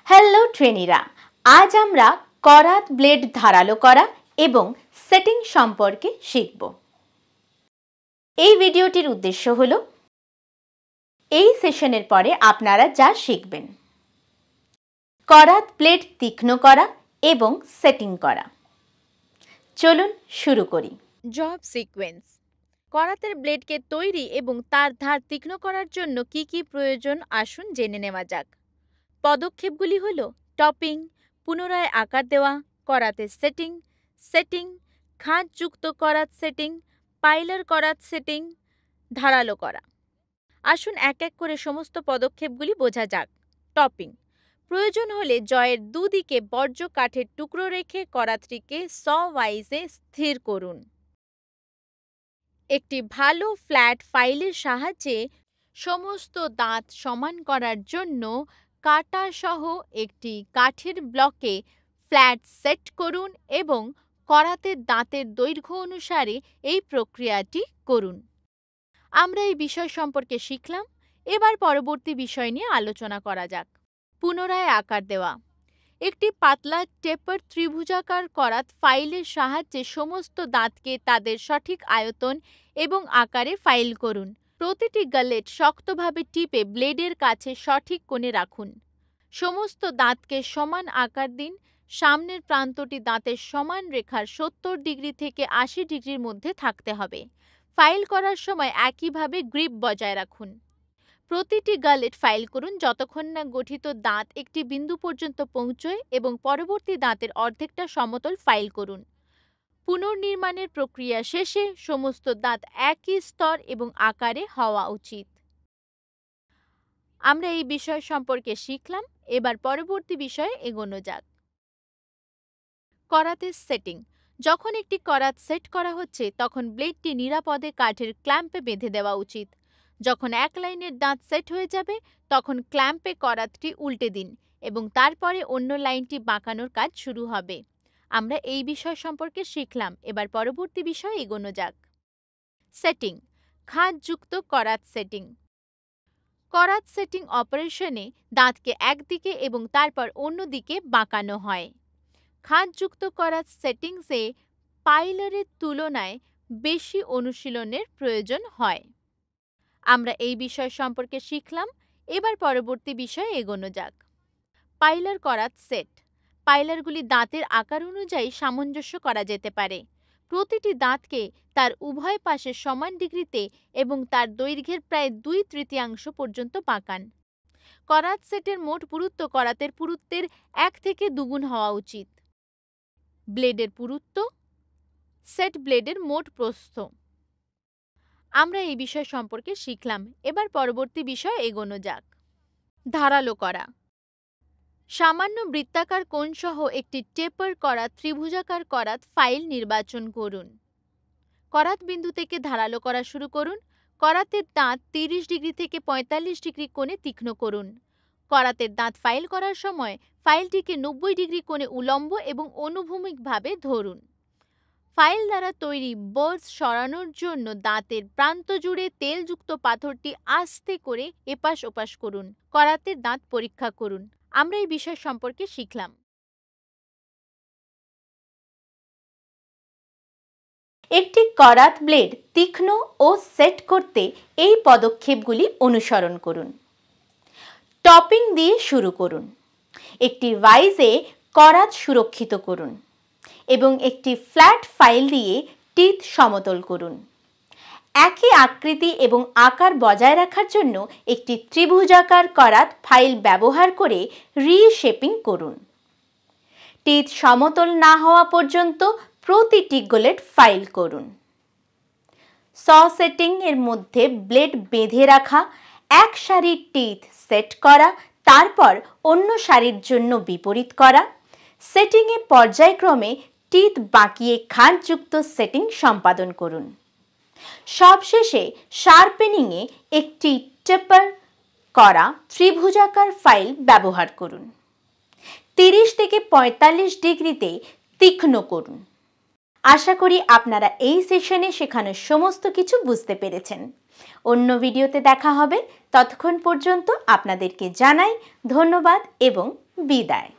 Hello ট্রেনিরা, আজ আমরা করাত ব্লেড ধারালো করা এবং সেটিং সম্পর্কে শিখব। এই ভিডিওটির উদ্দেশ্য হলো এই সেশনের পরে আপনারা যা শিখবেন: করাত ব্লেড তীক্ষ্ণ করা এবং সেটিং করা। চলুন শুরু করি। Job sequence. করাতের ব্লেডকে তৈরি এবং তার ধার তীক্ষ্ণ করার জন্য কি কি প্রয়োজন আসুন জেনে নেওয়া যাক। পদক্ষেপগুলি হলো টপিং, পুনরায় আকার দেওয়া, করাতের সেটিং, সেটিং, খাঁজযুক্ত করাত সেটিং, পাইলার করাত সেটিং, ধারালো করা। আসুন এক এক করে সমস্ত পদক্ষেপগুলি বোঝা যাক। টপিং। প্রয়োজন হলে জয়ের দুদিকে বর্জ্য কাঠের টুকরো রেখে করাতটিকে ওয়াইজে স্থির করুন। একটি ভালো ফ্ল্যাট ফাইলের সাহায্যে সমস্ত দাঁত সমান করার জন্য কাটা সহ একটি কাঠের ব্লকে ফ্ল্যাট সেট করুন এবং করাতের দাঁতের দৈর্ঘ্য অনুসারে এই প্রক্রিয়াটি করুন। আমরা এই বিষয় সম্পর্কে শিখলাম। এবার পরবর্তী বিষয় নিয়ে আলোচনা করা যাক। পুনরায় আকার দেওয়া। একটি পাতলা টেপার ত্রিভুজাকার করাত ফাইলের সাহায্যে সমস্ত দাঁতকে তাদের সঠিক আয়তন এবং আকারে ফাইল করুন। প্রতিটি গালেট শক্তভাবে টিপে ব্লেডের কাছে সঠিক কোণে রাখুন। সমস্ত দাঁতকে সমান আকার দিন। সামনের প্রান্তটি দাঁতের সমান রেখার 70 ডিগ্রি থেকে 80 ডিগ্রির মধ্যে থাকতে হবে। ফাইল করার সময় একইভাবে গ্রিপ বজায় রাখুন। প্রতিটি গালেট ফাইল করুন যতক্ষণ না গঠিত দাঁত একটি বিন্দু পর্যন্ত পৌঁছয় এবং পরবর্তী দাঁতের অর্ধেকটা সমতল ফাইল করুন। পুনর্নির্মাণের প্রক্রিয়া শেষে সমস্ত দাঁত একই স্তর এবং আকারে হওয়া উচিত। আমরা এই বিষয় সম্পর্কে শিখলাম। এবার পরবর্তী বিষয়ে এগোনো যাক। করাতের সেটিং। যখন একটি করাত সেট করা হচ্ছে তখন ব্লেডটি নিরাপদে কাঠের ক্ল্যাম্পে বেঁধে দেওয়া উচিত। যখন এক লাইনের দাঁত সেট হয়ে যাবে তখন ক্ল্যাম্পে করাতটি উল্টে দিন এবং তারপরে অন্য লাইনটি বাঁকানোর কাজ শুরু হবে। আমরা এই বিষয় সম্পর্কে শিখলাম। এবার পরবর্তী বিষয়ে এগোনো যাক। সেটিং। খাঁজযুক্ত করাত সেটিং। করাত সেটিং অপারেশনে দাঁতকে একদিকে এবং তারপর অন্য দিকে বাঁকানো হয়। খাঁজযুক্ত করাত সেটিংসে পাইলারের তুলনায় বেশি অনুশীলনের প্রয়োজন হয়। আমরা এই বিষয় সম্পর্কে শিখলাম। এবার পরবর্তী বিষয়ে এগোনো যাক। পাইলার করাত সেট। পাইলারগুলি দাঁতের আকার অনুযায়ী সামঞ্জস্য করা যেতে পারে। প্রতিটি দাঁতকে তার উভয় পাশে সমান ডিগ্রিতে এবং তার দৈর্ঘ্যের প্রায় 2/3 পর্যন্ত বাঁকান। করাত সেটের মোট পুরুত্ব করাতের পুরুত্বের 1 থেকে 2 গুণ হওয়া উচিত। ব্লেডের পুরুত্ব, সেট ব্লেডের মোট প্রস্থ। আমরা এই বিষয় সম্পর্কে শিখলাম। এবার পরবর্তী বিষয়ে এগোনো যাক। ধারালো করা। সামান্য বৃত্তাকার কোণসহ একটি টেপার করা ত্রিভুজাকার করাত ফাইল নির্বাচন করুন। করাত বিন্দু থেকে ধারালো করা শুরু করুন। করাতের দাঁত 30 ডিগ্রি থেকে 45 ডিগ্রি কোণে তীক্ষ্ণ করুন। করাতের দাঁত ফাইল করার সময় ফাইলটিকে 90 ডিগ্রি কোণে উলম্ব এবং অনুভূমিকভাবে ধরুন। ফাইল দ্বারা তৈরি বার্স সরানোর জন্য দাঁতের প্রান্ত জুড়ে তেলযুক্ত পাথরটি আস্তে করে এপাশ ওপাশ করুন। করাতের দাঁত পরীক্ষা করুন। আমরা এই বিষয় সম্পর্কে শিখলাম। একটি করাত ব্লেড তীক্ষ্ণ ও সেট করতে এই পদক্ষেপগুলি অনুসরণ করুন। টপিং দিয়ে শুরু করুন। একটি ওয়াইজে করাত সুরক্ষিত করুন এবং একটি ফ্ল্যাট ফাইল দিয়ে টিথ সমতল করুন। একই আকৃতি এবং আকার বজায় রাখার জন্য একটি ত্রিভুজাকার করাত ফাইল ব্যবহার করে রিশেপিং করুন। টিথ সমতল না হওয়া পর্যন্ত প্রতিটি গালেট ফাইল করুন। সেটিং এর মধ্যে ব্লেড বেঁধে রাখা, এক সারির টিথ সেট করা, তারপর অন্য সারির জন্য বিপরীত করা। সেটিংয়ে পর্যায়ক্রমে টিথ বাঁকিয়ে খাঁজযুক্ত সেটিং সম্পাদন করুন। সবশেষে শার্পেনিংয়ে একটি টেপার করা ত্রিভুজাকার ফাইল ব্যবহার করুন। 30 থেকে 45 ডিগ্রিতে তীক্ষ্ণ করুন। আশা করি আপনারা এই সেশনে শেখানো সমস্ত কিছু বুঝতে পেরেছেন। অন্য ভিডিওতে দেখা হবে। ততক্ষণ পর্যন্ত আপনাদেরকে জানাই ধন্যবাদ এবং বিদায়।